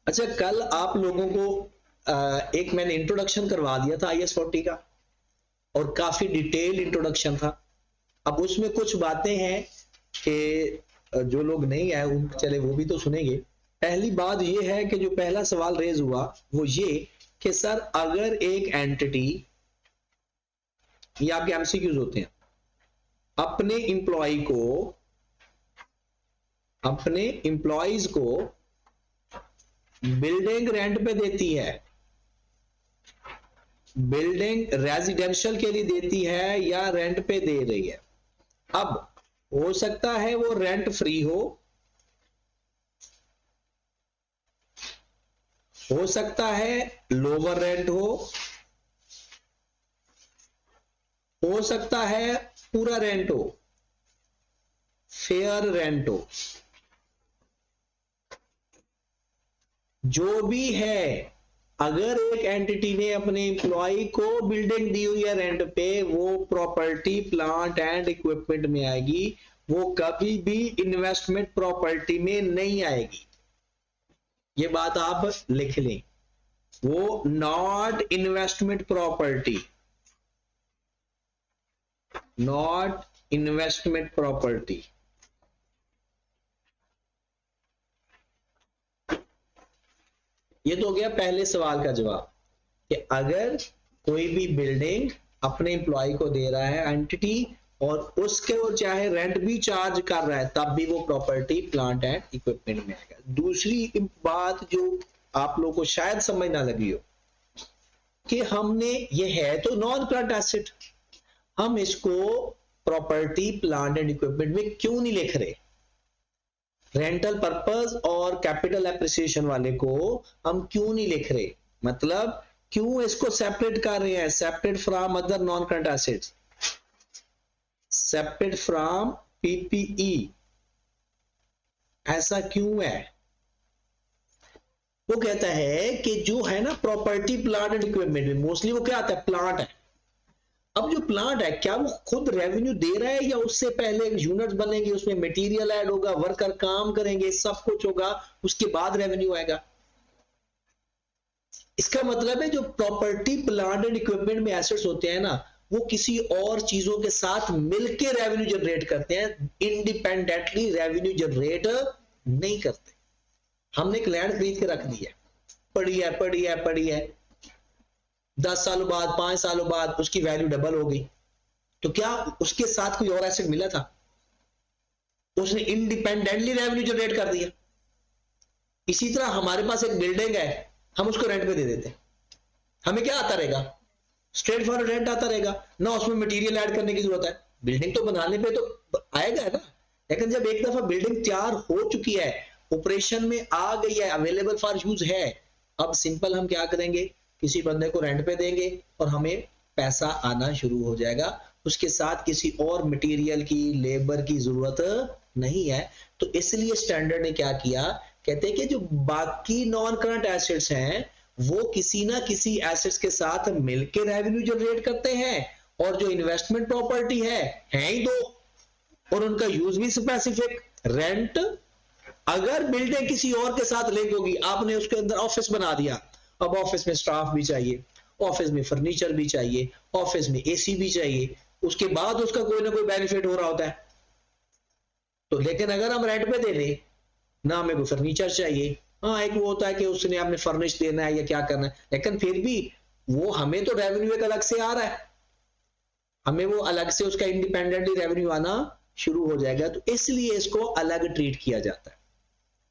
अच्छा, कल आप लोगों को एक मैंने इंट्रोडक्शन करवा दिया था IS-40 का, और काफी डिटेल इंट्रोडक्शन था। अब उसमें कुछ बातें हैं कि जो लोग नहीं आए उन चले वो भी तो सुनेंगे। पहली बात ये है कि जो पहला सवाल रेज हुआ वो ये कि सर अगर एक एंटिटी, ये आपके एमसीक्यूज होते हैं, अपने एम्प्लॉइज को बिल्डिंग रेंट पे देती है, बिल्डिंग रेजिडेंशियल के लिए देती है या रेंट पे दे रही है। अब हो सकता है वो रेंट फ्री हो सकता है लोअर रेंट हो सकता है पूरा रेंट हो, फेयर रेंट हो, जो भी है। अगर एक एंटिटी ने अपने एम्प्लॉय को बिल्डिंग दी हुई है रेंट पे, वो प्रॉपर्टी प्लांट एंड इक्विपमेंट में आएगी, वो कभी भी इन्वेस्टमेंट प्रॉपर्टी में नहीं आएगी। ये बात आप लिख लें, वो not investment property, not investment property. ये तो हो गया पहले सवाल का जवाब कि अगर कोई भी बिल्डिंग अपने एम्प्लॉय को दे रहा है एंटिटी, और उसके वो चाहे रेंट भी चार्ज कर रहा है, तब भी वो प्रॉपर्टी प्लांट एंड इक्विपमेंट में आएगा। दूसरी बात जो आप लोगों को शायद समझ ना लगी हो कि हमने, ये है तो नॉन करंट एसेट, हम इसको प्रॉपर्टी प्लांट एंड इक्विपमेंट में क्यों नहीं लिख रहे? रेंटल पर्पस और कैपिटल एप्रिसिएशन वाले को हम क्यों नहीं लिख रहे? मतलब क्यों इसको सेपरेट कर रहे हैं, separate from other non current assets, separate from PPE, ऐसा क्यों है? वो कहता है कि जो है ना प्रॉपर्टी प्लांट एंड इक्विपमेंट में मोस्टली वो क्या आता है, प्लांट है। अब जो प्लांट है, क्या वो खुद रेवेन्यू दे रहा है या उससे पहले यूनिट्स बनेंगे, उसमें मटेरियल ऐड होगा, वर्कर काम करेंगे, सब कुछ होगा, उसके बाद रेवेन्यू आएगा? इसका मतलब है जो प्रॉपर्टी प्लांट एंड इक्विपमेंट में एसेट्स होते हैं ना, वो किसी और चीजों के साथ मिलकर रेवेन्यू जनरेट करते हैं, इंडिपेंडेंटली रेवेन्यू जनरेट नहीं करते। हमने एक लैंड खरीद के रख दी है, पड़ी है 10 सालों बाद 5 सालों बाद उसकी वैल्यू डबल हो गई, तो क्या उसके साथ कोई और एसेट मिला था? उसने इंडिपेंडेंटली रेवेन्यू जनरेट कर दिया। इसी तरह हमारे पास एक बिल्डिंग है, हम उसको रेंट पे दे देते हैं, हमें क्या आता रहेगा, स्ट्रेट फॉरवर्ड रेंट आता रहेगा ना, उसमें मटेरियल ऐड करने की जरूरत है। बिल्डिंग तो बनाने पे तो आएगा ना, लेकिन जब एक दफा बिल्डिंग तैयार हो चुकी है, ऑपरेशन में आ गई है, अवेलेबल फॉर यूज है, अब सिंपल हम क्या करेंगे, किसी बंदे को रेंट पे देंगे और हमें पैसा आना शुरू हो जाएगा, उसके साथ किसी और मटेरियल की, लेबर की जरूरत नहीं है। तो इसलिए स्टैंडर्ड ने क्या किया, कहते हैं कि जो बाकी नॉन करंट एसेट्स हैं वो किसी ना किसी एसेट्स के साथ मिलकर रेवेन्यू जनरेट करते हैं, और जो इन्वेस्टमेंट प्रॉपर्टी है ही दो, और उनका यूज भी स्पेसिफिक, रेंट। अगर बिल्डिंग किसी और के साथ लिंक होगी, आपने उसके अंदर ऑफिस बना दिया, अब ऑफिस में स्टाफ भी चाहिए, ऑफिस में फर्नीचर भी चाहिए, ऑफिस में एसी भी चाहिए, उसके बाद उसका कोई ना कोई बेनिफिट हो रहा होता है। तो लेकिन अगर हम रेंट पे दे रहे ना, हमें कोई फर्नीचर चाहिए, हाँ एक वो होता है कि उसने आपने फर्निश देना है या क्या करना है, लेकिन फिर भी वो हमें तो रेवेन्यू एक अलग से आ रहा है, हमें वो अलग से उसका इंडिपेंडेंटली रेवेन्यू आना शुरू हो जाएगा, तो इसलिए इसको अलग ट्रीट किया जाता है।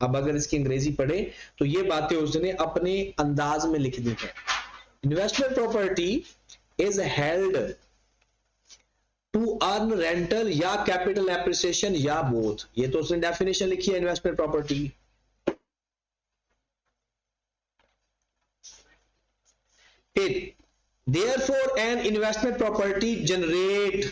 अब अगर इसकी अंग्रेजी पढ़े तो ये बातें उसने अपने अंदाज में लिख दी है। Investment property is held to earn rental या कैपिटल एप्रिसिएशन या बोथ, ये तो उसने डेफिनेशन लिखी है investment property. Therefore, an investment property generate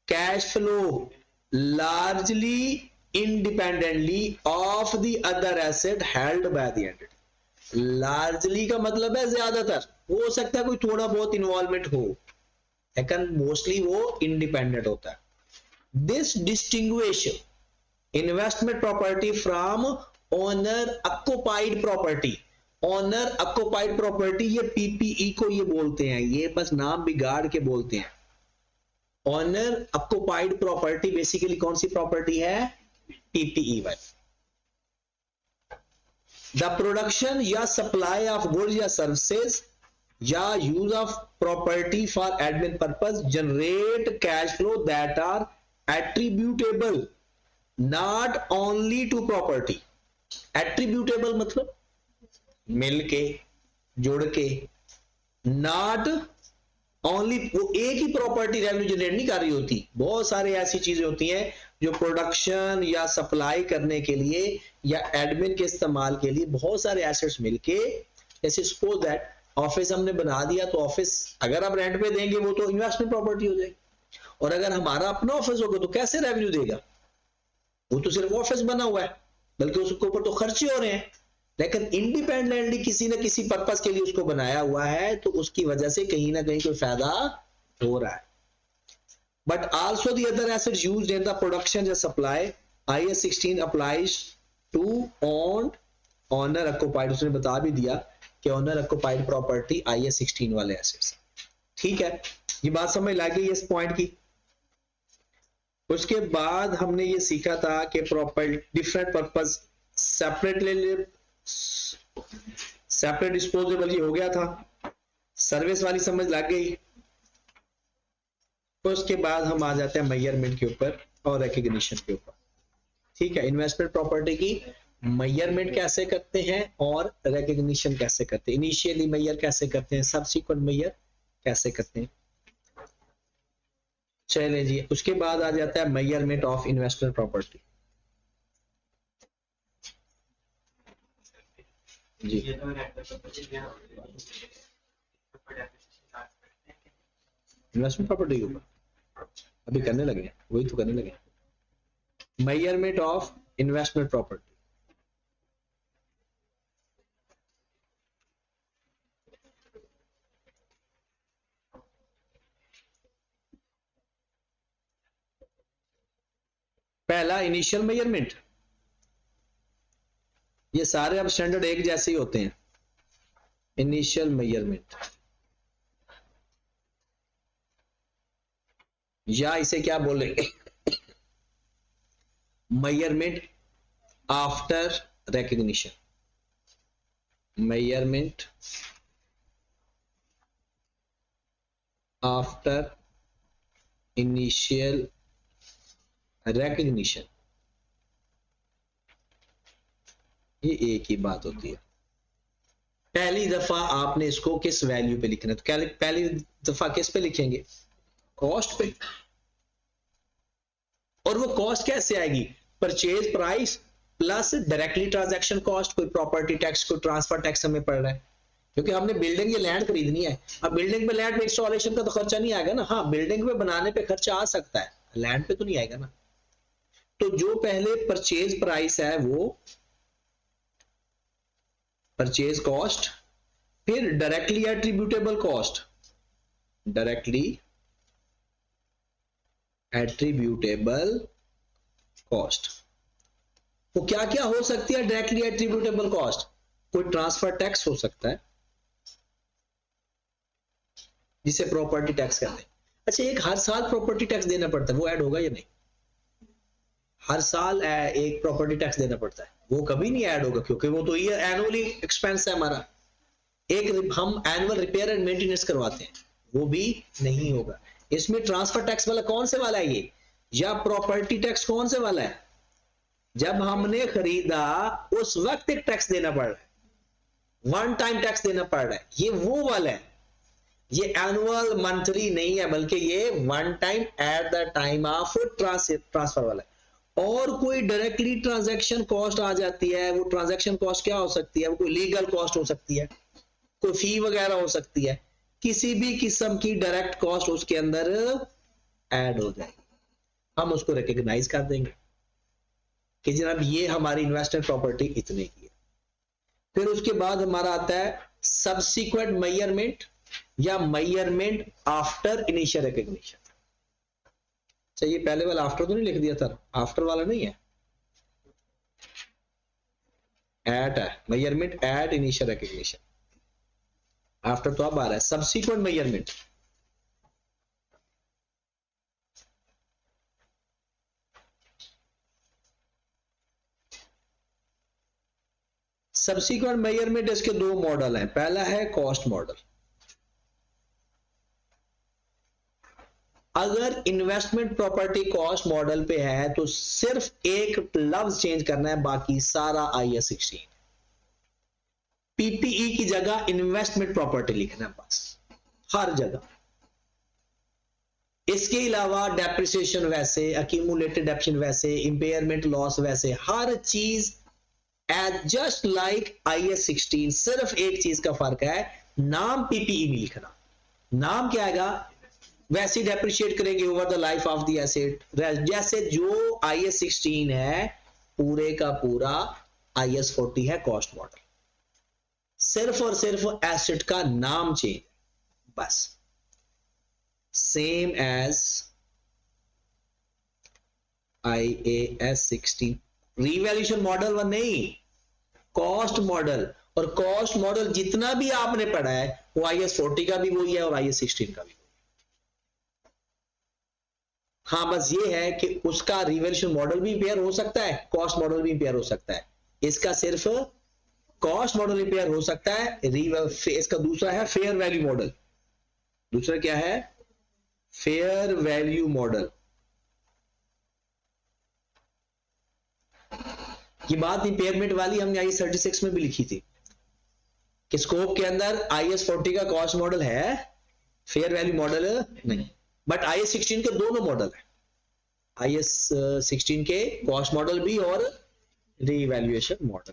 cash flow largely independently of the other asset held by the entity. Largely का मतलब है ज्यादातर, हो सकता है कोई थोड़ा बहुत इन्वॉल्वमेंट हो, लेकिन मोस्टली वो इंडिपेंडेंट होता है। This distinguish investment property from owner occupied property, owner occupied property, ये पीपीई को ये बोलते हैं, ये बस नाम बिगाड़ के बोलते हैं। ओनर ऑक्युपाइड प्रॉपर्टी बेसिकली कौन सी प्रॉपर्टी है? पीपीई वाली। द प्रोडक्शन या सप्लाई ऑफ गुड्स या सर्विसेज या use of property for admin purpose generate cash flow that are attributable not only to property. Attributable मतलब मिल के, जुड़ के, नॉट ओनली, वो एक ही प्रॉपर्टी रेवेन्यू जनरेट नहीं कर रही होती, बहुत सारी ऐसी चीजें होती हैं जो प्रोडक्शन या सप्लाई करने के लिए या एडमिन के इस्तेमाल के लिए बहुत सारे एसेट्स मिलके, जैसे सपोज दैट ऑफिस हमने बना दिया, तो ऑफिस अगर आप रेंट पे देंगे वो तो इन्वेस्टमेंट प्रॉपर्टी हो जाएगी, और अगर हमारा अपना ऑफिस होगा तो कैसे रेवेन्यू देगा? वो तो सिर्फ ऑफिस बना हुआ है, बल्कि उसके ऊपर तो खर्चे हो रहे हैं, लेकिन इंडिपेंडेंटली किसी न किसी पर्पस के लिए उसको बनाया हुआ है, तो उसकी वजह से कहीं ना कहीं कोई फायदा हो रहा है। But also the other assets used in the production या supply, IAS 16 applies to owned owner occupied. उसने बता भी दिया कि ओनर ऑक्युपाइड प्रॉपर्टी IAS 16 वाले एसेट्स। ठीक है, ये बात समझ ला गई इस पॉइंट की। उसके बाद हमने ये सीखा था कि property different purpose, separately separate disposable, ये हो गया था, सर्विस वाली समझ लग गई। तो उसके बाद हम आ जाते हैं मेजरमेंट के ऊपर और रिकॉग्निशन के ऊपर। ठीक है, इन्वेस्टमेंट प्रॉपर्टी की मेजरमेंट कैसे करते हैं और रिकॉग्निशन कैसे करते हैं, इनिशियली मेजर कैसे करते हैं, सब्सिक्वेंट मेजर कैसे करते हैं। चलें जी, उसके बाद आ जाता है मेजरमेंट ऑफ इन्वेस्टमेंट प्रॉपर्टी। जी इन्वेस्टमेंट प्रॉपर्टी के ऊपर अभी करने लगे, वही तो करने लगे, मेजरमेंट ऑफ इन्वेस्टमेंट प्रॉपर्टी। पहला इनिशियल मेजरमेंट, ये सारे अब स्टैंडर्ड एक जैसे ही होते हैं। इनिशियल मेजरमेंट, या इसे क्या बोलेंगे, measurement after recognition, measurement after initial recognition, ये एक ही बात होती है। पहली दफा आपने इसको किस वैल्यू पे लिखना है, तो पहली दफा किस पे लिखेंगे? कॉस्ट पे। और वो कॉस्ट कैसे आएगी? Purchase price plus directly transaction cost, कोई प्रॉपर्टी टैक्स, कोई ट्रांसफर टैक्स हमें पड़ रहा है, क्योंकि हमने बिल्डिंग या लैंड खरीदनी है। अब बिल्डिंग पे लैंड पे इंस्टॉलेशन का तो खर्चा नहीं आएगा ना, हाँ बिल्डिंग पे बनाने पे खर्चा आ सकता है, लैंड पे तो नहीं आएगा ना। तो जो पहले परचेज प्राइस है वो परचेज कॉस्ट, फिर directly attributable cost, directly attributable cost. तो क्या क्या हो सकती है डायरेक्टली एट्रीब्यूटेबल कॉस्ट? कोई ट्रांसफर टैक्स हो सकता है जिसे प्रॉपर्टी टैक्स कहते हैं। अच्छा, एक हर साल प्रॉपर्टी टैक्स देना पड़ता है, वो ऐड होगा या नहीं? हर साल एक प्रॉपर्टी टैक्स देना पड़ता है, वो कभी नहीं ऐड होगा, क्योंकि वो तो ये एनुअली एक्सपेंस है हमारा। एक हम एनुअल रिपेयर एंड मेंटेनेंस करवाते हैं, वो भी नहीं होगा। इसमें ट्रांसफर टैक्स वाला कौन से वाला है ये, या प्रॉपर्टी टैक्स कौन से वाला है? जब हमने खरीदा उस वक्त एक टैक्स देना पड़ रहा है, वन टाइम टैक्स देना पड़ रहा है, ये वो वाला है। ये एनुअल मंथली नहीं है, बल्कि ये one time at the time of transfer वाला है। और कोई डायरेक्टली ट्रांजैक्शन कॉस्ट आ जाती है, वो ट्रांजैक्शन कॉस्ट क्या हो सकती है? वो कोई लीगल कॉस्ट हो सकती है, कोई फी वगैरह हो सकती है, किसी भी किस्म की डायरेक्ट कॉस्ट उसके अंदर ऐड हो जाएगी, हम उसको रिकॉग्नाइज कर देंगे कि जनाब ये हमारी इन्वेस्टमेंट प्रॉपर्टी इतने की है। फिर उसके बाद हमारा आता है सब्सिक्वेंट मेजरमेंट या मेजरमेंट आफ्टर इनिशियल रिकॉग्निशन। चाहिए पहले वाला आफ्टर तो नहीं लिख दिया था, आफ्टर वाला नहीं है, एट है measurement at initial recognition, after तो अब आ रहा है सब्सिक्वेंट मेजरमेंट। सब्सिक्वेंट मेजरमेंट इसके दो मॉडल हैं, पहला है कॉस्ट मॉडल। अगर इन्वेस्टमेंट प्रॉपर्टी कॉस्ट मॉडल पे है तो सिर्फ एक लफ्ज चेंज करना है, बाकी सारा IAS 16। PPE की जगह इन्वेस्टमेंट प्रॉपर्टी लिखना है बस, हर जगह। इसके अलावा डेप्रिसिएशन वैसे, अक्यूमुलेटेड डेप्रिसिएशन वैसे, इंपेयरमेंट लॉस वैसे, हर चीज एज जस्ट लाइक IAS 16। सिर्फ एक चीज का फर्क है, नाम PPE में लिखना। नाम क्या आएगा, वैसे डेप्रिशिएट करेंगे over the life of the asset, जैसे जो IAS 16 है पूरे का पूरा IAS 40 है कॉस्ट मॉडल। सिर्फ और सिर्फ एसेट का नाम चेंज बस, same as IAS 16। Revaluation model one नहीं, कॉस्ट मॉडल। और कॉस्ट मॉडल जितना भी आपने पढ़ा है वो IAS 40 का भी वही है और IAS 16 का भी। हाँ बस ये है कि उसका रिवैल्यूएशन मॉडल भी इंपेयर हो सकता है, कॉस्ट मॉडल भी इंपेयर हो सकता है। इसका सिर्फ कॉस्ट मॉडल इंपेयर हो सकता है, इसका दूसरा है फेयर वैल्यू मॉडल। दूसरा क्या है, फेयर वैल्यू मॉडल। ये बात इंपेयरमेंट वाली हमने IAS 36 में भी लिखी थी कि स्कोप के अंदर IAS 40 का कॉस्ट मॉडल है, फेयर वैल्यू मॉडल नहीं। बट IAS 16 के दोनों मॉडल है, IAS 16 के कॉस्ट मॉडल भी और रीवैल्यूएशन मॉडल।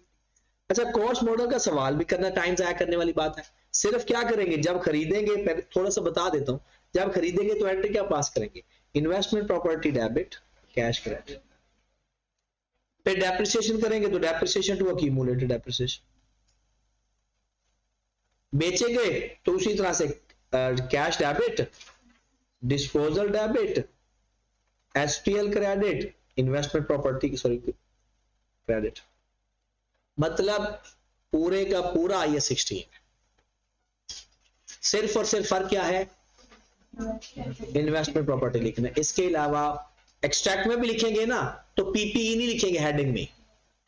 अच्छा, कॉस्ट मॉडल का सवाल भी करना टाइम जाया करने वाली बात है। सिर्फ क्या करेंगे, जब खरीदेंगे, थोड़ा सा बता देता हूं, जब खरीदेंगे तो एंट्री क्या पास करेंगे, investment property debit, cash credit. फिर डेप्रिसिएशन करेंगे तो डेप्रिसिएशन टू अक्यूमुलेटेड डेप्रिसिएशन। बेचेंगे तो उसी तरह से cash debit, disposal debit, SPL credit, investment property sorry credit. मतलब पूरे का पूरा IAS 16। सिर्फ और सिर्फ फर्क क्या है, इन्वेस्टमेंट प्रॉपर्टी लिखना। इसके अलावा एक्सट्रैक्ट में भी लिखेंगे ना तो PPE नहीं लिखेंगे हेडिंग में,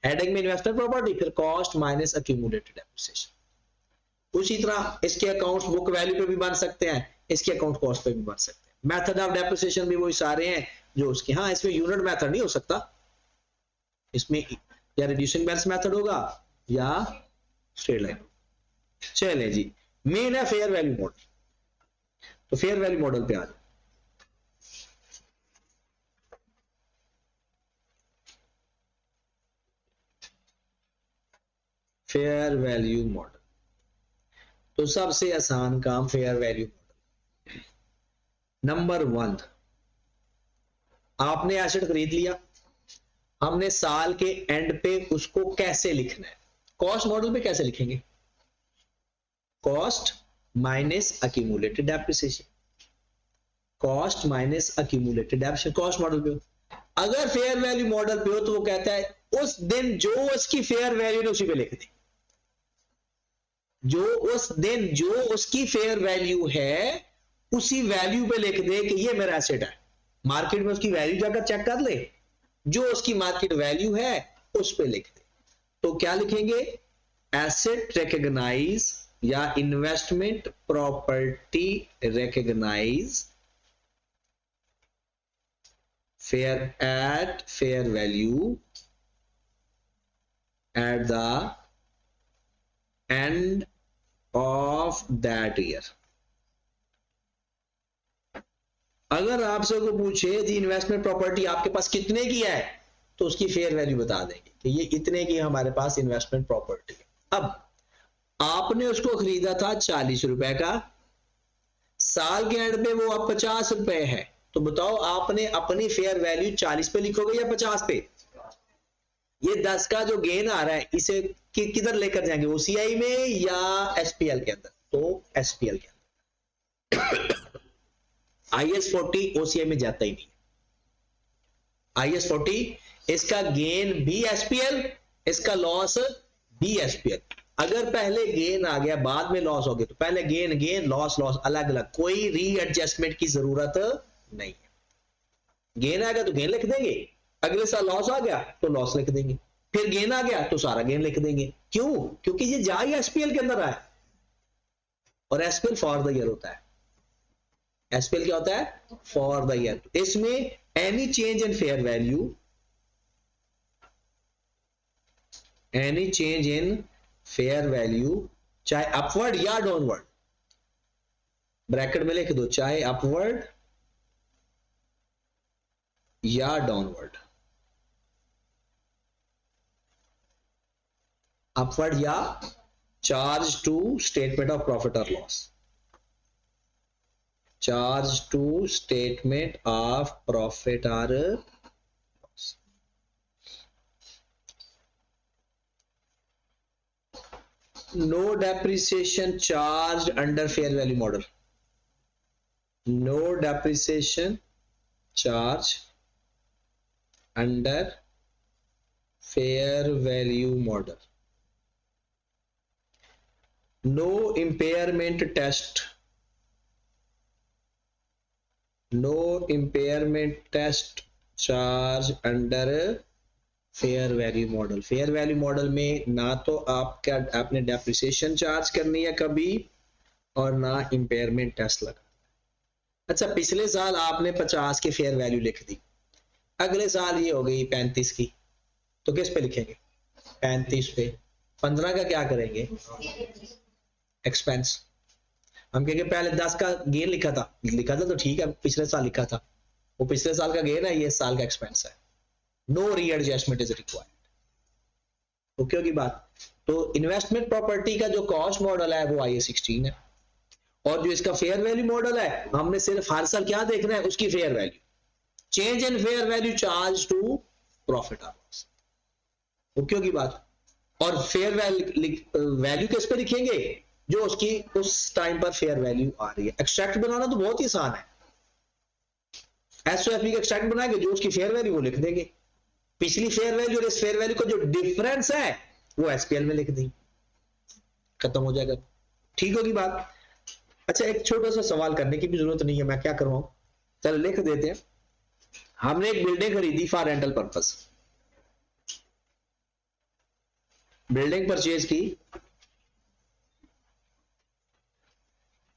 हेडिंग में इन्वेस्टमेंट प्रॉपर्टी, फिर कॉस्ट माइनस अक्यूमुलेटेड डेप्रिसिएशन। उसी तरह इसके अकाउंट्स बुक वैल्यू पे भी बन सकते हैं, इसके अकाउंट कॉस्ट पे भी बन सकते हैं। मेथड ऑफ डेप्रिसिएशन भी वही सारे हैं जो उसके, हाँ इसमें यूनिट मेथड नहीं हो सकता, इसमें या रिड्यूसिंग बैलेंस मेथड होगा या स्ट्रेट लाइन। चले जी, मेन है फेयर वैल्यू मॉडल। तो फेयर वैल्यू मॉडल पे आ जाओ। फेयर वैल्यू मॉडल तो सबसे आसान काम फेयर वैल्यू मॉडल। नंबर 1, आपने एसेट खरीद लिया, हमने साल के एंड पे उसको कैसे लिखना है। कॉस्ट मॉडल पे कैसे लिखेंगे, cost minus accumulated depreciation, cost minus accumulated depreciation cost model पे हो। अगर फेयर वैल्यू मॉडल पे हो तो वो कहता है उस दिन जो उसकी फेयर वैल्यू ने उसी पे लिख दी, जो उस दिन जो उसकी फेयर वैल्यू है उसी वैल्यू पे लिख दे कि ये मेरा एसेट है। मार्केट में उसकी वैल्यू जाकर चेक कर ले, जो उसकी मार्केट वैल्यू है उस पे लिख दे। तो क्या लिखेंगे, एसेट रिकॉग्नाइज या investment property recognize fair at fair value at the end of that year. अगर आपसे को पूछे दी इन्वेस्टमेंट प्रॉपर्टी आपके पास कितने की है तो उसकी फेयर वैल्यू बता देंगे कि ये इतने की हमारे पास इन्वेस्टमेंट प्रॉपर्टी। अब आपने उसको खरीदा था 40 रुपए का, साल के एंड पे वो अब 50 रुपए है, तो बताओ आपने अपनी फेयर वैल्यू 40 पे लिखोगे या 50 पे। ये 10 का जो गेन आ रहा है इसे किधर लेकर जाएंगे, OCI में या SPL के अंदर, तो SPL के अंदर। IAS 40 OCI में जाता ही नहीं। IAS 40 इसका गेन भी SPL, इसका लॉस DSPL। अगर पहले गेन आ गया बाद में लॉस हो गया तो पहले गेन गेन लॉस लॉस अलग अलग, कोई रीएडजस्टमेंट की जरूरत नहीं है। गेन आ गया तो गेन लिख देंगे, अगले साल लॉस आ गया तो लॉस लिख देंगे, फिर गेन आ गया तो सारा गेन लिख देंगे। क्यों? क्योंकि ये जा ही एसपीएल के अंदर आया, और एसपीएल फॉर द ईयर होता है। एसपीएल क्या होता है? For the year. इसमें any change in fair value, any change in fair value, चाहे अपवर्ड या डाउनवर्ड, ब्रैकेट में लिख दो, चाहे अपवर्ड या डाउनवर्ड, अपवर्ड या charge to statement of profit और loss, charge to statement of profit और loss. No depreciation charged under fair value model. No depreciation charge under fair value model. No impairment test. No impairment test charge under fair value model. Fair value model में ना तो आपका आपने depreciation charge करनी है कभी, और ना इंपेयरमेंट टेस्ट लगा। अच्छा, पिछले साल आपने 50 की फेयर वैल्यू लिख दी, अगले साल ये हो गई 35 की, तो किस पे लिखेंगे? 35 पे। 15 का क्या करेंगे? एक्सपेंस। हम कहेंगे पहले 10 का गेन लिखा था तो ठीक है, पिछले साल लिखा था, वो पिछले साल का गेन है, ये साल का एक्सपेंस है। No readjustment is required. Okay होगी बात? तो इन्वेस्टमेंट प्रॉपर्टी का जो कॉस्ट मॉडल है वो IAS 16 है, और जो इसका फेयर वैल्यू मॉडल है, हमने सिर्फ हर साल क्या देखना है? उसकी fair value, change in fair value charge to profit और लॉस। ओके होगी बात? और फेयर वैल्यू किस पे लिखेंगे? जो उसकी उस टाइम पर फेयर वैल्यू आ रही है। एक्सट्रैक्ट बनाना तो बहुत ही आसान है, एसओएफई का एक्सट्रैक्ट बनाएंगे, जो उसकी फेयर वैल्यू वो लिख देंगे, पिछली फेयर वैल्यू और इस फेयर वैल्यू का जो डिफरेंस है वो एसपीएल में लिख दी, खत्म हो जाएगा। ठीक होगी बात? अच्छा, एक छोटा सा सवाल करने की भी जरूरत नहीं है, मैं क्या करवाऊं, चलो लिख देते हैं। हमने एक बिल्डिंग खरीदी for rental purpose, building purchase की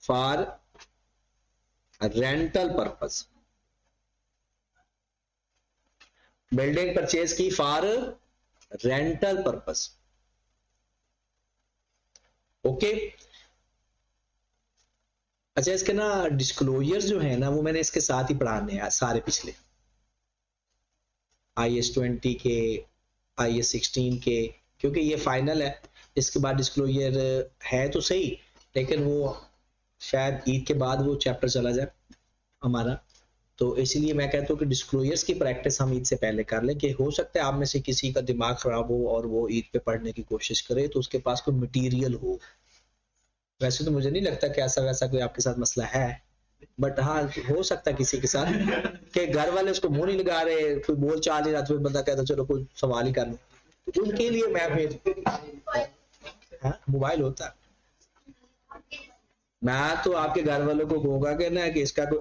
for rental purpose, building purchase की फॉर रेंटल पर्पस। ओके। अच्छा, इसके ना डिस्क्लोजर्स जो है ना, वो मैंने इसके साथ ही पढ़ाने हैं सारे पिछले IAS 20 के, IAS 16 के, क्योंकि ये फाइनल है। इसके बाद डिस्क्लोजर है तो सही, लेकिन वो शायद ईद के बाद वो चैप्टर चला जाए हमारा, तो इसलिए मैं कहता हूँ कि डिस्क्लोजर्स की प्रैक्टिस हम ईद से पहले कर लें, कि हो सकता है आप में से किसी का दिमाग खराब हो और वो ईद पे पढ़ने की कोशिश करे, तो उसके पास कोई मटेरियल हो। वैसे तो मुझे नहीं लगता कि ऐसा वैसा कोई आपके साथ मसला है, बट हाँ हो सकता है किसी के साथ कि घर वाले उसको मुंह नहीं लगा रहे, कोई बोल चाल नहीं रहा, तो बंदा कहता चलो कोई सवाल ही कर लो, तो उनके लिए मैं फिर मोबाइल होता है। मैं तो आपके घर वालों को कहूंगा कि ना, कि इसका कोई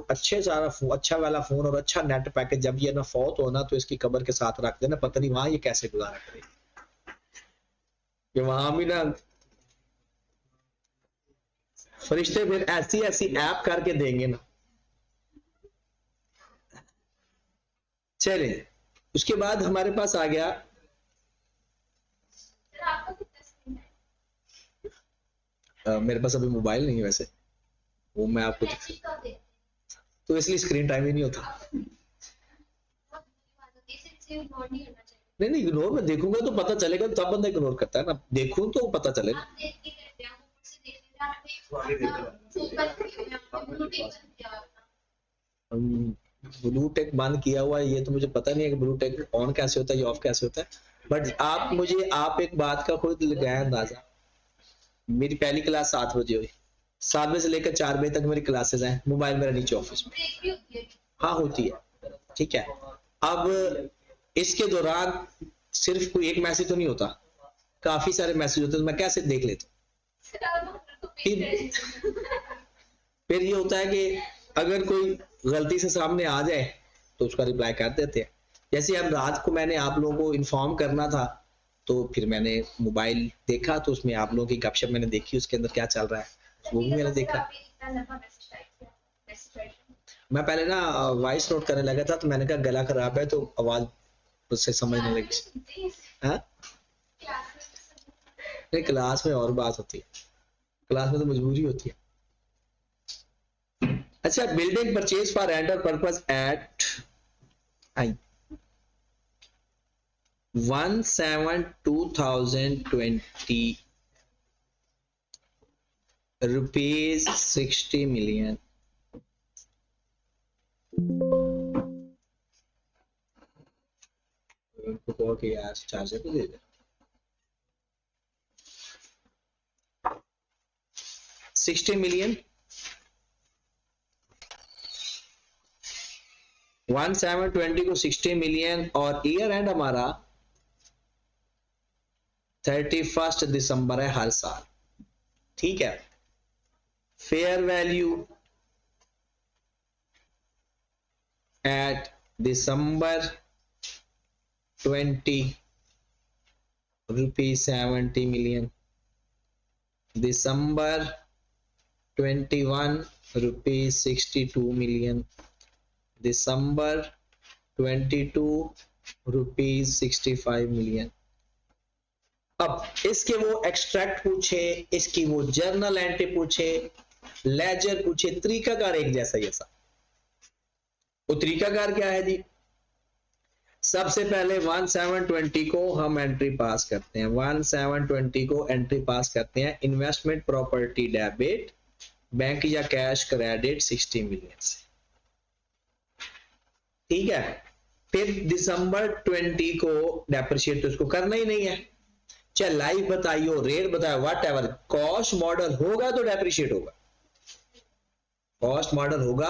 अच्छा वाला फोन और अच्छा नेट पैकेज जब ये ना फौत हो ना, तो इसकी कब्र के साथ रख देना, पता नहीं वहां ये कैसे गुजारा करेगी, कि वहां भी ना फरिश्ते फिर ऐसी ऐसी ऐप करके देंगे ना। चलिए, उसके बाद हमारे पास आ गया मेरे पास अभी मोबाइल नहीं है वैसे, वो मैं आपको तो इसलिए स्क्रीन टाइम ही नहीं होता। नहीं, इग्नोर में देखूंगा तो पता चलेगा, तब बंदा इग्नोर करता है ना, देखूं तो पता चलेगा। ब्लू टेक बंद किया हुआ है, ये तो मुझे पता नहीं है कि ब्लू टेक ऑन कैसे होता है या ऑफ कैसे होता है, बट आप एक बात का खुद लगाया अंदाजा, मेरी पहली क्लास 7 बजे हुई, 7 बजे से लेकर 4 बजे तक मेरी क्लासेस हैं, मोबाइल मेरा नीचे ऑफिस में। हाँ होती है, ठीक है। अब इसके दौरान सिर्फ कोई एक मैसेज तो नहीं होता, काफी सारे मैसेज होते हैं तो मैं कैसे देख लेता हूँ। फिर ये होता है कि अगर कोई गलती से सामने आ जाए तो उसका रिप्लाई कर देते हैं। जैसे अब रात को मैंने आप लोगों को इन्फॉर्म करना था तो फिर मैंने मोबाइल देखा तो उसमें आप लोगों की गपशप मैंने देखी, उसके अंदर क्या चल रहा है वो भी मैंने देखा। मैं पहले ना वॉइस नोट करने लगा था तो मैंने कहा गला खराब है तो आवाज उससे समझने लगी। हाँ नहीं, क्लास में और बात होती है, क्लास में तो मजबूरी होती है। अच्छा, building purchase for rental purpose at 1,7,2020 rupees 60 million. उनको कि यार चार्जर को दे दे। 60 million 1,720 को 60 मिलियन और ईयर एंड हमारा 31 दिसंबर है हर साल, ठीक है। फेयर वैल्यू एट दिसंबर 20 रुपीज 70 मिलियन, दिसंबर 21 रुपीज 62 मिलियन, दिसंबर 22 रुपीज 65 मिलियन। अब इसके वो एक्सट्रैक्ट पूछे, इसकी वो जर्नल एंट्री पूछे, लेजर पूछे, तरीकाकार एक जैसा ही ऐसा। वो तरीकाकार क्या है जी? सबसे पहले 1720 को हम एंट्री पास करते हैं, 1720 को एंट्री पास करते हैं इन्वेस्टमेंट प्रॉपर्टी डेबिट, बैंक या कैश क्रेडिट 60 मिलियन से, ठीक है। फिर दिसंबर 20 को डेप्रिशिएट तो उसको करना ही नहीं है, चाहे लाइफ बताइयो, रेट बताओ, व्हाट एवर, कॉस्ट मॉडल होगा तो डेप्रिशिएट होगा, कॉस्ट मॉडल होगा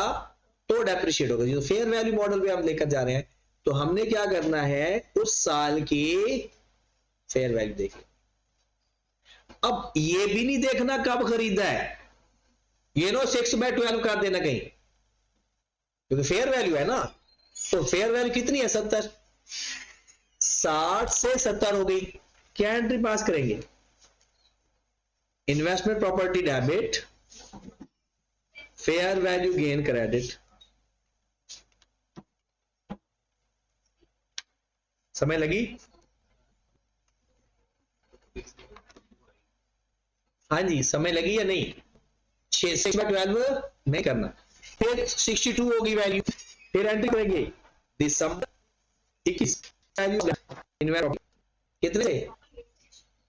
तो डेप्रिशिएट होगा। जो फेयर वैल्यू मॉडल पे हम लेकर जा रहे हैं तो हमने क्या करना है, उस साल की फेयर वैल्यू देखिए। अब ये भी नहीं देखना कब खरीदा है, ये नो 6/12 कर देना कहीं, क्योंकि फेयर वैल्यू है ना। तो फेयर वैल्यू कितनी है? 70, 60 से 70 हो गई, क्या एंट्री पास करेंगे? Investment property debit, fair value gain credit. समय लगी? हाँ जी, समय लगी या नहीं? 6/12 नहीं करना, फिर 62 होगी वैल्यू, फिर एंट्री करेंगे दिसंबर 21 वैल्यू इन्वेस्ट कितने से?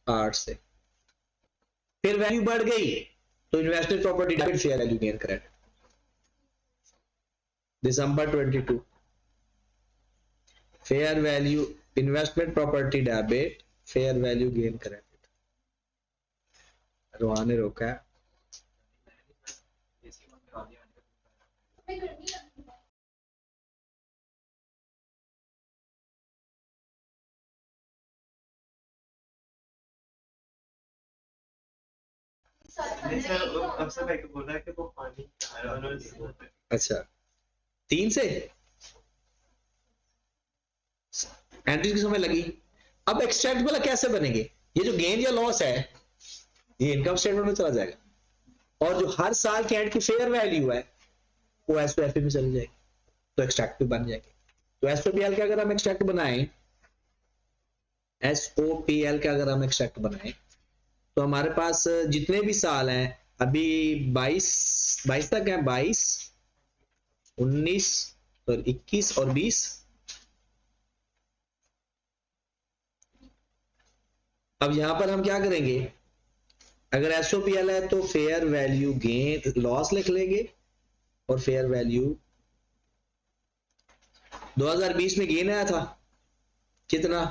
8 से। फिर वैल्यू बढ़ गई तो investment property debit fair value gain credit दिसंबर 22, fair value investment property debit fair value gain credit. रोहा ने रोका है। अच्छा, 3 से एंट्री की समय लगी। अब एक्सट्रैक्ट वाला कैसे बनेंगे? ये जो गेन या लॉस है ये इनकम स्टेटमेंट में चला जाएगा, और जो हर साल के एंड की फेयर वैल्यू है वो एसओपीएल में चली जाएगी, तो एक्सट्रैक्ट बन जाएगी। तो एसओपीएल का अगर हम एक्सट्रैक्ट बनाएं, एसओपीएल का अगर हम एक्सट्रैक्ट बनाएं तो हमारे पास जितने भी साल हैं, अभी 22 तक है, 22, 19 और 21 और 20। अब यहां पर हम क्या करेंगे, अगर एसओपीएल है तो फेयर वैल्यू गेन लॉस लिख लेंगे, और फेयर वैल्यू 2020 में गेन आया था कितना?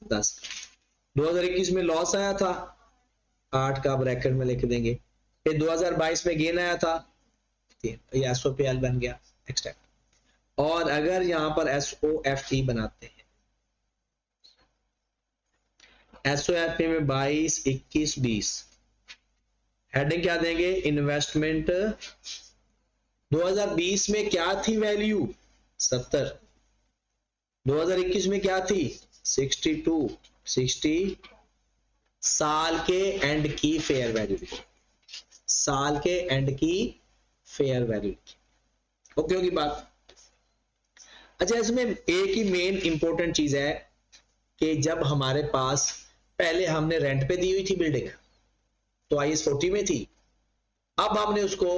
10। 2021 में लॉस आया था 8 का ब्रैकेट में लिख देंगे। फिर 2022 में गेन आया था 3, ये एसओपीएल बन गया एक्सट्रैक्ट। और अगर यहां पर एसओएफटी बनाते हैं, एसओएफए में 22, 21, 20। हेडिंग क्या देंगे? इन्वेस्टमेंट। 2020 में क्या थी वैल्यू? 70। 2021 में क्या थी? 62। 60 साल के एंड की फेयर वैल्यू लिखी, साल के एंड की फेयर वैल्यू लिखी। ओके होगी बात? अच्छा, इसमें एक ही मेन इंपॉर्टेंट चीज है कि जब हमारे पास पहले हमने रेंट पे दी हुई थी बिल्डिंग, तो IAS 40 में थी, अब हमने उसको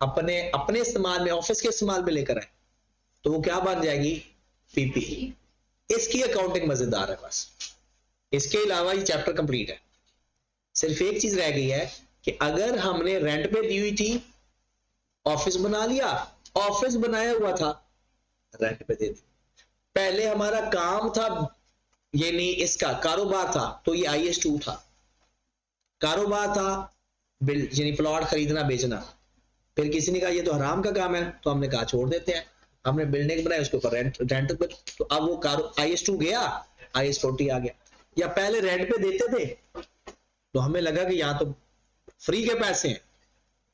अपने अपने इस्तेमाल में, ऑफिस के इस्तेमाल में लेकर आए, तो वो क्या बन जाएगी? PP। इसकी अकाउंटिंग मजेदार है। बस इसके अलावा ये चैप्टर कंप्लीट है। सिर्फ एक चीज रह गई है कि अगर हमने रेंट पे दी हुई थी, ऑफिस बना लिया, ऑफिस बनाया हुआ था, रेंट पे दे दी, पहले हमारा काम था, ये नहीं इसका कारोबार था, तो ये IAS 2 था, कारोबार था यानी प्लॉट खरीदना बेचना। फिर किसी ने कहा ये तो हराम का काम है, तो हमने कहा छोड़ देते हैं, हमने बिल्डिंग बनाई, उसके ऊपर रेंट पे, तो अब वो IAS 2 गया, IAS 40 आ गया। या पहले रेंट पे देते थे, तो हमें लगा कि यहाँ तो फ्री के पैसे हैं,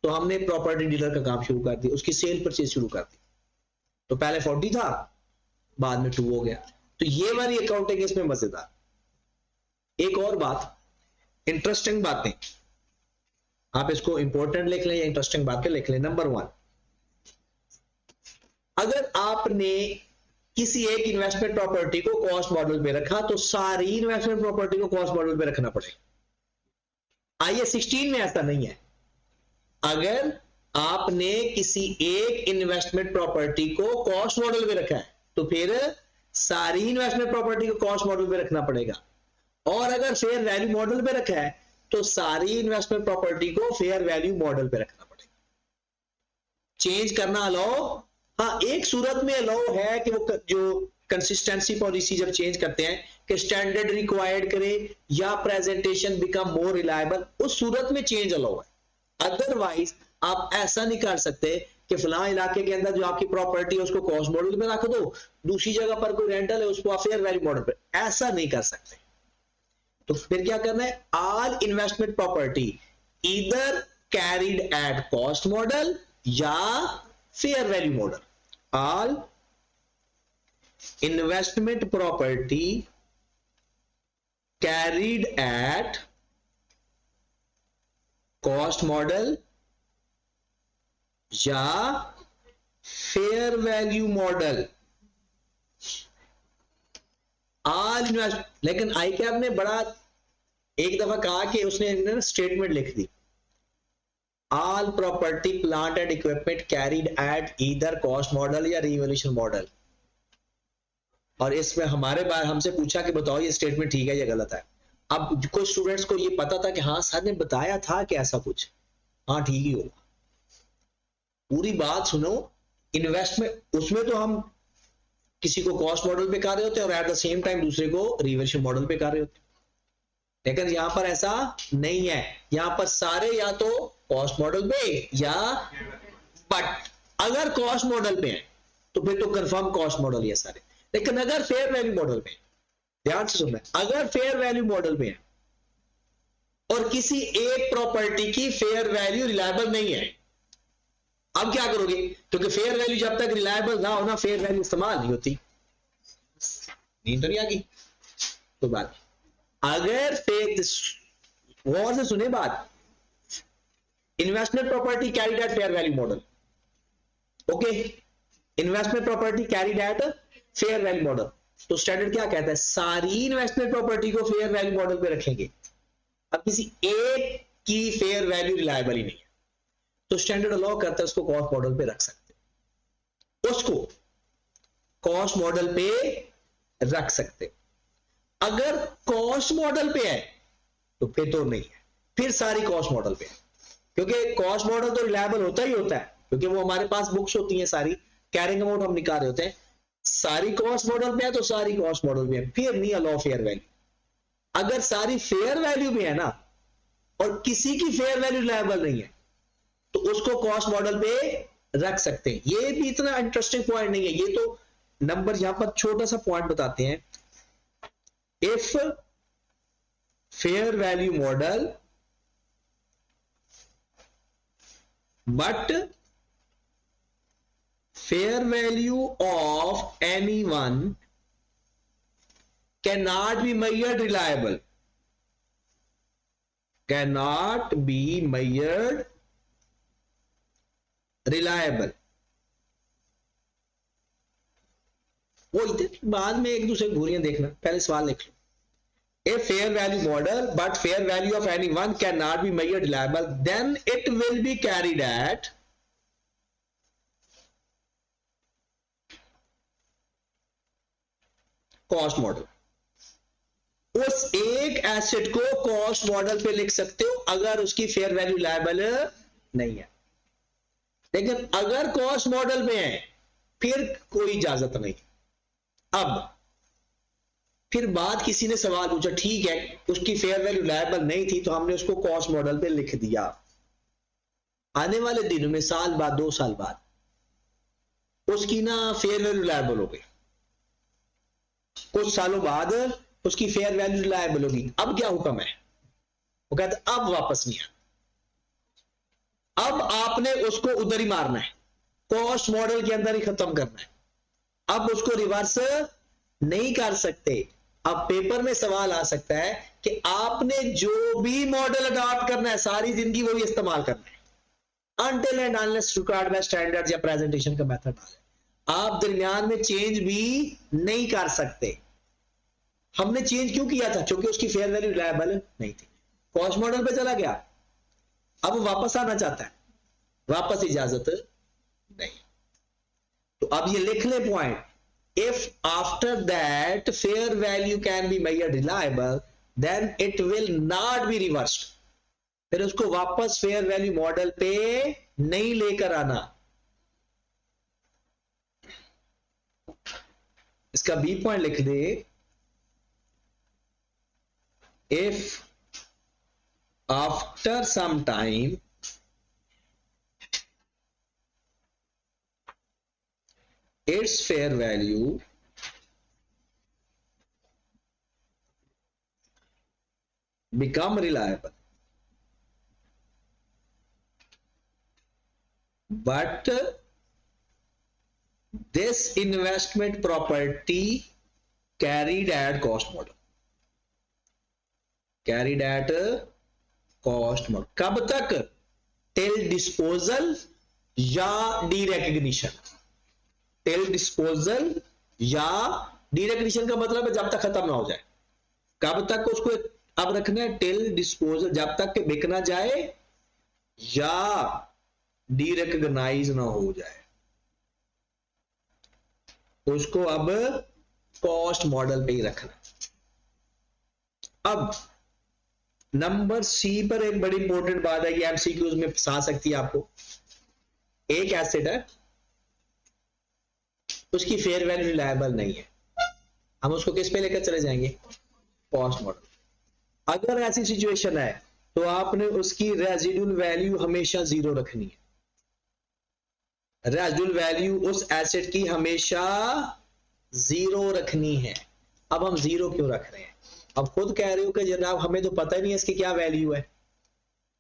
तो हमने प्रॉपर्टी डीलर का काम शुरू कर दिया, उसकी सेल परचेज शुरू कर दी। तो पहले 40 था, बाद में 2 हो गया। तो ये वाली अकाउंटिंग इसमें मजेदार। एक और बात, इंटरेस्टिंग बातें, आप इसको इंपॉर्टेंट लिख लें या इंटरेस्टिंग बातें लिख लें। नंबर 1, अगर आपने किसी एक इन्वेस्टमेंट प्रॉपर्टी को कॉस्ट मॉडल पे रखा, तो सारी इन्वेस्टमेंट प्रॉपर्टी को कॉस्ट मॉडल पे रखना पड़ेगा। IAS 16 में ऐसा नहीं है। अगर आपने किसी एक इन्वेस्टमेंट प्रॉपर्टी को कॉस्ट मॉडल पे रखा है, तो फिर सारी इन्वेस्टमेंट प्रॉपर्टी को कॉस्ट मॉडल पे रखना पड़ेगा। और अगर फेयर वैल्यू मॉडल पे रखा है, तो सारी इन्वेस्टमेंट प्रॉपर्टी को फेयर वैल्यू मॉडल पे रखना पड़ेगा। चेंज करना अलाउ, हाँ एक सूरत में अलाउ है कि वो जो कंसिस्टेंसी पॉलिसी जब चेंज करते हैं कि स्टैंडर्ड रिक्वायर्ड करे या प्रेजेंटेशन बिकम मोर रिलायबल, उस सूरत में चेंज अलाउ है। अदरवाइज आप ऐसा नहीं कर सकते कि फलां इलाके के अंदर जो आपकी प्रॉपर्टी है उसको कॉस्ट मॉडल में रख दो, दूसरी जगह पर कोई रेंटल है उसको आप फेयर वैल्यू मॉडल पे, ऐसा नहीं कर सकते। तो फिर क्या करना है? All investment property either carried at cost model या fair value model. All investment property carried at cost model या fair value model. All invest, लेकिन ICAP ने बड़ा एक दफा कहा कि उसने स्टेटमेंट लिख दी, all property plant and equipment carried at either cost model या रिवॉल्यूशन मॉडल। और इसमें हमारे बार हमसे पूछा कि बताओ ये स्टेटमेंट ठीक है या गलत है। अब कुछ स्टूडेंट्स को ये पता था कि हाँ सर ने बताया था कि ऐसा कुछ, हाँ ठीक ही होगा। पूरी बात सुनो, इन्वेस्टमेंट उसमें तो हम किसी को कॉस्ट मॉडल पे कर रहे होते हैं और एट द सेम टाइम दूसरे को रिवॉल्यूशन मॉडल पे कर रहे होते हैं, लेकिन यहां पर ऐसा नहीं है। यहां पर सारे या तो कॉस्ट मॉडल पे या, बट अगर कॉस्ट मॉडल पे है तो फिर तो कंफर्म कॉस्ट मॉडल है सारे। लेकिन अगर फेयर वैल्यू मॉडल पे, ध्यान से सुनना, अगर फेयर वैल्यू मॉडल पे है और किसी एक प्रॉपर्टी की फेयर वैल्यू रिलायबल नहीं है, अब क्या करोगे? क्योंकि फेयर वैल्यू जब तक रिलायबल ना हो ना, फेयर वैल्यू इस्तेमाल नहीं होती। नींद तो नहीं आ गई? तो बात, अगर गौर से सुने बात, investment property carried eight fair value model, okay, investment property carried eight fair value model, तो स्टैंडर्ड क्या कहता है? सारी इन्वेस्टमेंट प्रॉपर्टी को फेयर वैल्यू मॉडल पे रखेंगे। अब किसी एक की फेयर वैल्यू रिलायबल ही नहीं है, तो स्टैंडर्ड अलाउ करता है उसको कॉस्ट मॉडल पे रख सकते, उसको कॉस्ट मॉडल पे रख सकते। अगर कॉस्ट मॉडल पे है तो फिर तो नहीं है, फिर सारी कॉस्ट मॉडल पे है, क्योंकि कॉस्ट मॉडल तो रिलायबल होता ही होता है, क्योंकि वो हमारे पास बुक्स होती हैं सारी, कैरिंग अमाउंट हम निकाल रहे होते हैं। सारी कॉस्ट मॉडल पे है तो सारी कॉस्ट मॉडल पे है, फिर नहीं अलाउ फेयर वैल्यू। अगर सारी फेयर वैल्यू में है ना और किसी की फेयर वैल्यू रिलायबल नहीं है, तो उसको कॉस्ट मॉडल पे रख सकते हैं। ये भी इतना इंटरेस्टिंग पॉइंट नहीं है, ये तो नंबर यहां पर छोटा सा पॉइंट बताते हैं। If fair value model but fair value of anyone cannot be measured reliable, cannot be measured reliable। वो इधर बाद में एक दूसरे घूरियां देखना, पहले सवाल लिख लो। A fair value model but fair value of anyone cannot be measured reliable, then it will be carried at cost model. उस एक एसेट को कॉस्ट मॉडल पे लिख सकते हो अगर उसकी फेयर वैल्यू लायबल नहीं है, लेकिन अगर कॉस्ट मॉडल में है फिर कोई इजाजत नहीं। अब फिर बाद किसी ने सवाल पूछा, ठीक है उसकी फेयर वैल्यू लायबल नहीं थी तो हमने उसको कॉस्ट मॉडल पे लिख दिया, आने वाले दिनों में साल बाद 2 साल बाद उसकी ना फेयर वैल्यू लायबल हो गई, कुछ सालों बाद उसकी फेयर वैल्यू लायबल होगी, अब क्या हुक्म है? वो कहते अब वापस नहीं है, अब आपने उसको उधर ही मारना है, कॉस्ट मॉडल के अंदर ही खत्म करना है, अब उसको रिवर्स नहीं कर सकते। अब पेपर में सवाल आ सकता है कि आपने जो भी मॉडल अडॉप्ट करना है सारी जिंदगी वही इस्तेमाल करना है, until and unless required by standards या प्रेजेंटेशन का मेथड आप दरमियान में चेंज भी नहीं कर सकते। हमने चेंज क्यों किया था? क्योंकि उसकी फेयर वैल्यू रिलायबल नहीं थी, कॉस्ट मॉडल पे चला गया, अब वापस आना चाहता है, वापस इजाजत नहीं। तो अब ये लिख ले point, if after that fair value can be measured reliable then it will not be reversed, फिर उसको वापस फेयर वैल्यू मॉडल पे नहीं लेकर आना। इसका बी पॉइंट लिख दे, if after some time its fair value become reliable but this investment property carried at cost model, carried at cost model, कब तक? टिल डिस्पोजल या डीरेकग्निशन। टिल डिस्पोजल या डीरेकग्निशन का मतलब है जब तक खत्म ना हो जाए। कब तक उसको अब रखना है? टिल डिस्पोजल, जब तक कि बिक ना जाए या डीरेकग्नाइज ना हो जाए, उसको अब कॉस्ट मॉडल पे ही रखना। अब नंबर सी पर एक बड़ी इंपॉर्टेंट बात है, ये एमसीक्यूज में फंसा सकती है आपको। एक एसेट है, उसकी फेयर वैल्यू रिलायबल नहीं है, हम उसको किस पे लेकर चले जाएंगे? Cost model. अगर ऐसी सिचुएशन है तो आपने उसकी रेजिडुअल वैल्यू हमेशा 0 रखनी है। रेजिडुअल वैल्यू उस एसेट की हमेशा 0 रखनी है। अब हम 0 क्यों रख रहे हैं? अब खुद कह रहे हो कि जनाब हमें तो पता ही नहीं है इसकी क्या वैल्यू है,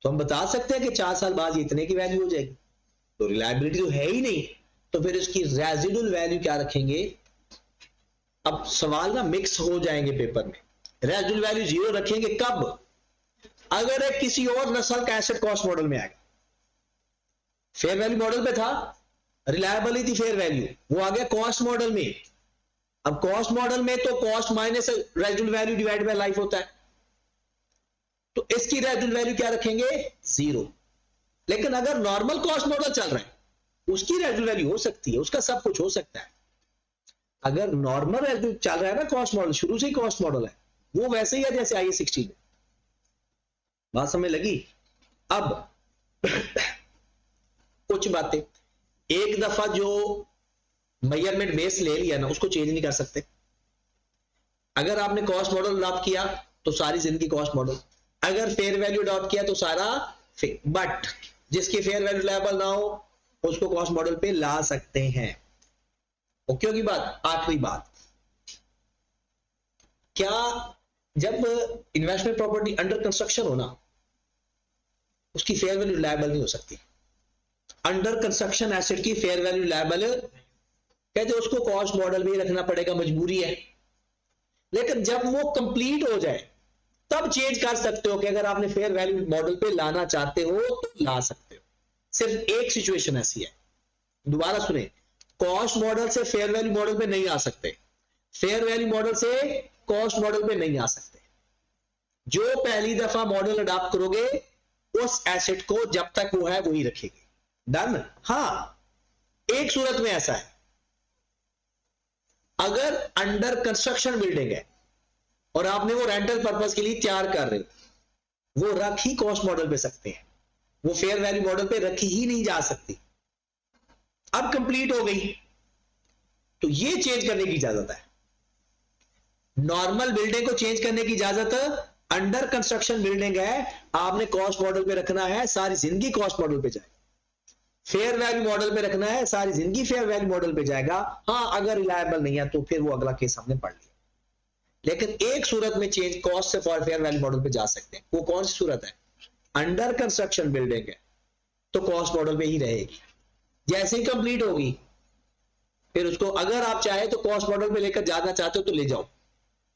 तो हम बता सकते हैं कि 4 साल बाद इतने की वैल्यू हो जाएगी, तो रिलायबिलिटी तो है ही नहीं, तो फिर इसकी रेजिडुअल वैल्यू क्या रखेंगे? अब सवाल ना मिक्स हो जाएंगे पेपर में। रेजिडुअल वैल्यू 0 रखेंगे कब? अगर एक किसी और नस्ल का एसेट कॉस्ट मॉडल में आएगा, फेयर वैल्यू मॉडल पे था, रिलायबिलिटी फेयर वैल्यू, वो आ गया कॉस्ट मॉडल में। अब कॉस्ट मॉडल में तो cost minus residual value divide by life होता है, तो इसकी रेजिडुअल वैल्यू क्या रखेंगे? 0। लेकिन अगर नॉर्मल कॉस्ट मॉडल चल रहा है, उसकी रेजिडुअल वैल्यू हो सकती है, उसका सब कुछ हो सकता है। अगर नॉर्मल रेजिडुअल चल रहा है ना कॉस्ट मॉडल, शुरू से ही कॉस्ट मॉडल है, वो वैसे ही है जैसे IAS 16 है। बात समझ लगी? अब कुछ बातें, एक दफा जो मेजरमेंट बेस ले लिया ना, उसको चेंज नहीं कर सकते। अगर आपने कॉस्ट मॉडल अडॉप्ट किया तो सारी जिंदगी कॉस्ट मॉडल, अगर फेयर वैल्यू अडॉप्ट किया तो सारा फेयर, बट जिसकी फेयर वैल्यू रिलायबल ना हो उसको कॉस्ट मॉडल पे ला सकते हैं। ओके होगी बात? आखिरी बात, क्या जब इन्वेस्टमेंट प्रॉपर्टी अंडर कंस्ट्रक्शन हो ना, उसकी फेयर वैल्यू रिलायबल नहीं हो सकती। अंडर कंस्ट्रक्शन एसेट की फेयर वैल्यू रिलायबल, कहते उसको कॉस्ट मॉडल में रखना पड़ेगा, मजबूरी है। लेकिन जब वो कंप्लीट हो जाए तब चेंज कर सकते हो कि अगर आपने फेयर वैल्यू मॉडल पे लाना चाहते हो तो ला सकते हो। सिर्फ एक सिचुएशन ऐसी है, दोबारा सुने, कॉस्ट मॉडल से फेयर वैल्यू मॉडल पे नहीं आ सकते, फेयर वैल्यू मॉडल से कॉस्ट मॉडल पे नहीं आ सकते। जो पहली दफा मॉडल अडॉप्ट करोगे उस एसेट को जब तक वो है वही रखेगी। डन। हां, एक सूरत में ऐसा है, अगर अंडर कंस्ट्रक्शन बिल्डिंग है और आपने वो रेंटल पर्पस के लिए तैयार कर रहे हो, वो रख ही कॉस्ट मॉडल पे सकते हैं, वो फेयर वैल्यू मॉडल पे रखी ही नहीं जा सकती। अब कंप्लीट हो गई तो ये चेंज करने की इजाजत है। नॉर्मल बिल्डिंग को चेंज करने की इजाजत, अंडर कंस्ट्रक्शन बिल्डिंग है, आपने कॉस्ट मॉडल पे रखना है, सारी जिंदगी कॉस्ट मॉडल पे जाए। फेयर वैल्यू मॉडल पे रखना है, सारी जिंदगी फेयर वैल्यू मॉडल पे जाएगा। हां, अगर रिलायबल नहीं है तो फिर वो अगला केस हमने पढ़ लिया। लेकिन एक सूरत में चेंज कॉस्ट से फेयर वैल्यू मॉडल पे जा सकते हैं। वो कौन सी सूरत है? अंडर कंस्ट्रक्शन बिल्डिंग है तो कॉस्ट मॉडल पे ही रहेगी, जैसे ही कंप्लीट होगी फिर उसको अगर आप चाहे तो कॉस्ट मॉडल पे लेकर जाना चाहते हो तो ले जाओ,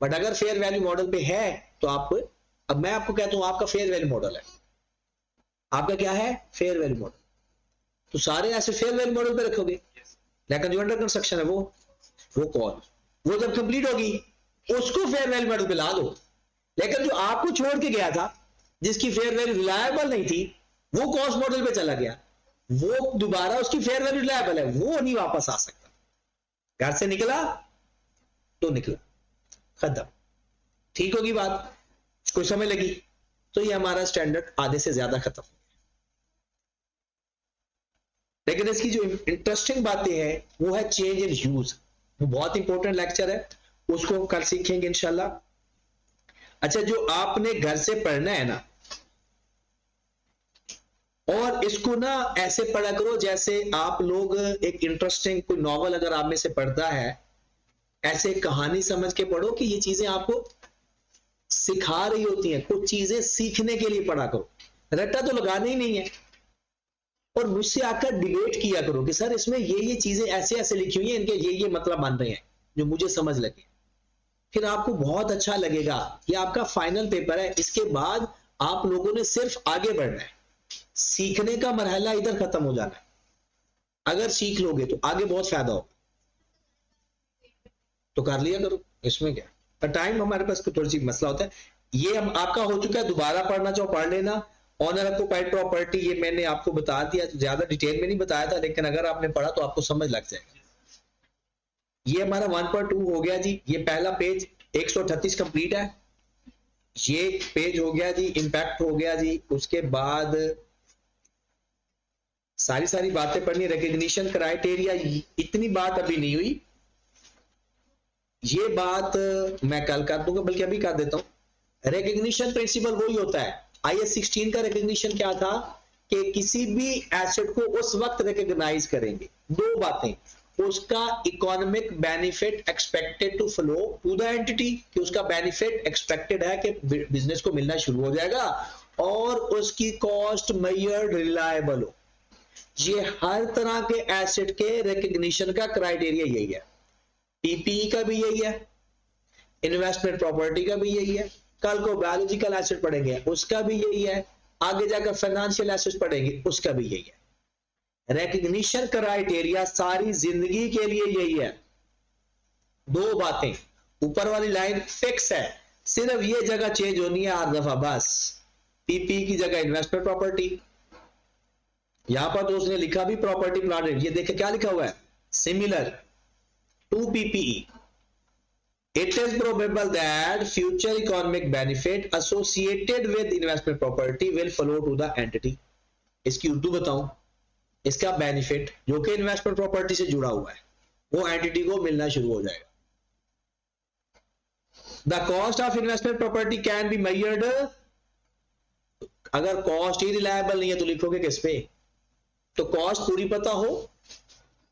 बट अगर फेयर वैल्यू मॉडल पे है तो आप, अब मैं आपको कहता हूं आपका फेयर वैल्यू मॉडल है, आपका क्या है? फेयर वैल्यू मॉडल, तो सारे ऐसे फेयर वैल्यू मॉडल पे रखोगे। लेकिन जो अंडर कंस्ट्रक्शन है वो कॉस्ट, वो जब कंप्लीट होगी उसको फेयर वैल्यू मॉडल पे ला दो। लेकिन जो आपको छोड़ के गया था, जिसकी फेयर वैल्यू रिलायबल नहीं थी, वो कॉस्ट मॉडल पे चला गया, वो दोबारा उसकी फेयर वैल्यू रिलायबल है, वो नहीं वापस आ सकता। घर से निकला तो निकला, खत्म। ठीक होगी बात? कोई समझ लगी? तो ये हमारा स्टैंडर्ड आधे से ज्यादा खत्म। लेकिन इसकी जो इंटरेस्टिंग बातें हैं वो है चेंज इन यूज, वो बहुत इंपॉर्टेंट लेक्चर है, उसको हम कल सीखेंगे इंशाल्लाह। अच्छा, जो आपने घर से पढ़ना है ना, और इसको ना ऐसे पढ़ा करो जैसे आप लोग एक इंटरेस्टिंग कोई नॉवल अगर आप में से पढ़ता है, ऐसे कहानी समझ के पढ़ो कि ये चीजें आपको सिखा रही होती हैं, कुछ चीजें सीखने के लिए पढ़ा करो, रट्टा तो लगाना ही नहीं है। और मुझसे आकर डिबेट किया करो कि सर इसमें ये चीजें ऐसे ऐसे लिखी हुई हैं, इनके ये मतलब बन रहे हैं जो मुझे समझ लगे, फिर आपको बहुत अच्छा लगेगा। ये आपका फाइनल पेपर है, इसके बाद आप लोगों ने सिर्फ आगे बढ़ना है, सीखने का मरहला इधर खत्म हो जाना है। अगर सीख लोगे तो आगे बहुत फायदा हो, तो कर लिया करो, इसमें क्या। पर टाइम हमारे पास थोड़ी सी मसला होता है। ये हम आपका हो चुका है, दोबारा पढ़ना चाहो पढ़ लेना। ऑनर ऑक्युपाइड प्रॉपर्टी ये मैंने आपको बता दिया, ज्यादा डिटेल में नहीं बताया था, लेकिन अगर आपने पढ़ा तो आपको समझ लग जाएगा। ये हमारा 1.2 हो गया जी, ये पहला पेज 138 कंप्लीट है, ये पेज हो गया जी, इंपैक्ट हो गया जी। उसके बाद सारी बातें पढ़नी, रिकॉग्निशन क्राइटेरिया, इतनी बात अभी नहीं हुई, ये बात मैं कल कर दूंगा, बल्कि अभी कर देता हूं। रिकॉग्निशन प्रिंसिपल वही होता है, IS 16 का रिकॉग्निशन क्या था कि किसी भी एसेट को उस वक्त रिकॉग्नाइज करेंगे, दो बातें, उसका economic benefit expected to flow to the entity, कि उसका बेनिफिट एक्सपेक्टेड है कि बिजनेस को मिलना शुरू हो जाएगा, और उसकी कॉस्ट मेजर्ड रिलायबल हो। ये हर तरह के एसेट के रिकॉग्निशन का क्राइटेरिया यही है। PPE का भी यही है, इन्वेस्टमेंट प्रॉपर्टी का भी यही है, कल को बायोलॉजिकल एसेट पढ़ेंगे उसका भी यही है, आगे जाकर फाइनेंशियल एसेट पढ़ेंगे उसका भी यही है। रिकॉग्निशन क्राइटेरिया सारी जिंदगी के लिए यही है। दो बातें, ऊपर वाली लाइन फिक्स है, सिर्फ ये जगह चेंज होनी है हर दफा बस। PPE की जगह इन्वेस्टमेंट प्रॉपर्टी, यहां पर तो उसने लिखा भी प्रॉपर्टी प्लांट, ये देखे क्या लिखा हुआ है, similar to PPE. It is probable that future economic benefit associated with investment property will flow to the entity. इसकी उर्दू बताऊं, इसका बेनिफिट जो कि इन्वेस्टमेंट प्रॉपर्टी से जुड़ा हुआ है वो एंटिटी को मिलना शुरू हो जाएगा। The cost of investment property can be measured, अगर कॉस्ट ही रिलायबल नहीं है तो लिखोगे किस पे, तो कॉस्ट पूरी पता हो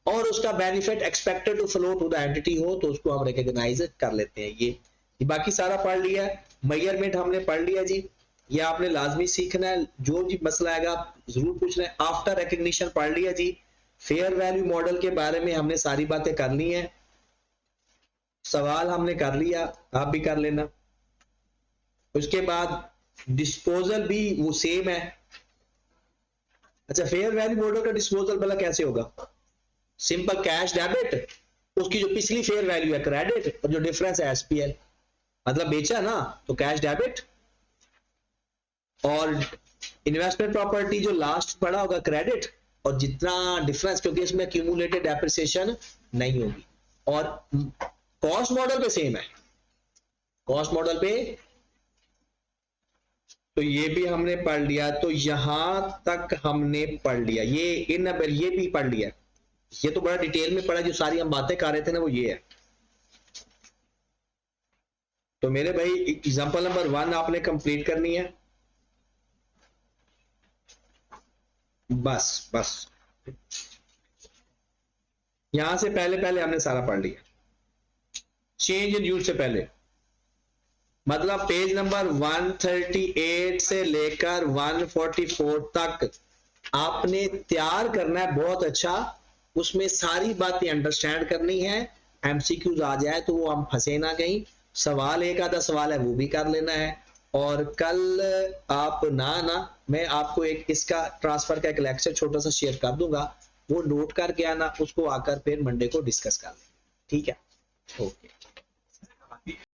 और उसका benefit expected to flow to the entity हो तो उसको हम रिकॉग्नाइज कर लेते हैं। ये बाकी सारा पढ़ लिया है, मेजरमेंट हमने पढ़ लिया जी, ये आपने लाजमी सीखना है, जो भी मसला आएगा आप जरूर पूछना है। आफ्टर रिकग्निशन पढ़ लिया जी। फेयर वैल्यू मॉडल के बारे में हमने सारी बातें कर ली हैं, सवाल हमने कर लिया, आप भी कर लेना। उसके बाद डिस्पोजल भी वो सेम है। अच्छा, फेयर वैल्यू मॉडल का डिस्पोजल भला कैसे होगा? सिंपल कैश डेबिट, उसकी जो पिछली फेयर वैल्यू है क्रेडिट, और जो डिफरेंस है एसपीएल, मतलब बेचा ना तो कैश डेबिट, और इन्वेस्टमेंट प्रॉपर्टी जो लास्ट पड़ा होगा क्रेडिट, और जितना डिफरेंस, क्योंकि इसमें एक्यूमुलेटेड डेप्रिसिएशन नहीं होगी। और कॉस्ट मॉडल पे सेम है, कॉस्ट मॉडल पे तो ये भी हमने पढ़ लिया। तो यहां तक हमने पढ़ लिया, ये भी पढ़ लिया। ये तो बड़ा डिटेल में पढ़ा, जो सारी हम बातें कर रहे थे ना वो ये है। तो मेरे भाई एग्जांपल नंबर 1 आपने कंप्लीट करनी है, बस यहां से पहले हमने सारा पढ़ लिया। चेंज इन यूज से पहले मतलब पेज नंबर 138 से लेकर 144 तक आपने तैयार करना है बहुत अच्छा, उसमें सारी बातें अंडरस्टैंड करनी है। एमसीक्यूज आ जाए तो वो हम फंसे ना कहीं, सवाल एक आधा सवाल है वो भी कर लेना है। और कल आप ना मैं आपको एक इसका ट्रांसफर का एक लेक्चर छोटा सा शेयर कर दूंगा, वो नोट करके आना, उसको आकर फिर मंडे को डिस्कस कर लेंगे, ठीक है? ओके।